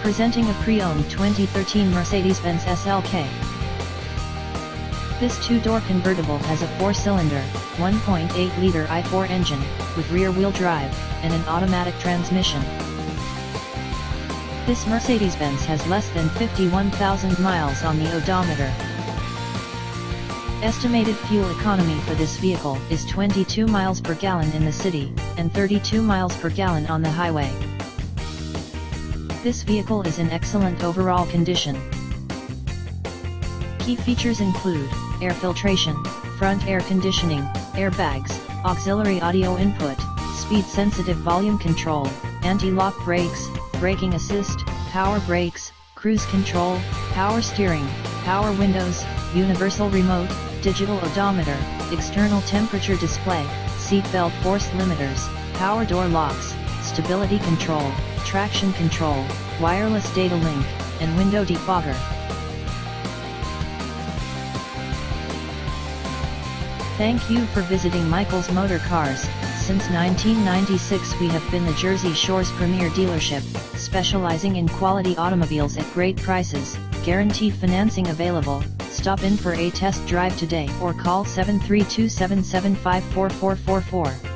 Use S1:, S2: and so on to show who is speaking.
S1: Presenting a pre-owned 2013 Mercedes-Benz SLK. This two-door convertible has a 4-cylinder, 1.8-liter i4 engine, with rear-wheel drive, and an automatic transmission. This Mercedes-Benz has less than 51,000 miles on the odometer. Estimated fuel economy for this vehicle is 22 miles per gallon in the city, and 32 miles per gallon on the highway. This vehicle is in excellent overall condition. Key features include air filtration, front air conditioning, airbags, auxiliary audio input, speed-sensitive volume control, anti-lock brakes, braking assist, power brakes, cruise control, power steering, power windows, universal remote, digital odometer, external temperature display, seat belt force limiters, power door locks, stability control, traction control, wireless data link, and window defogger. Thank you for visiting Michael's Motor Cars. Since 1996 we have been the Jersey Shore's premier dealership, specializing in quality automobiles at great prices, guaranteed financing available. Stop in for a test drive today or call 732-775-4444.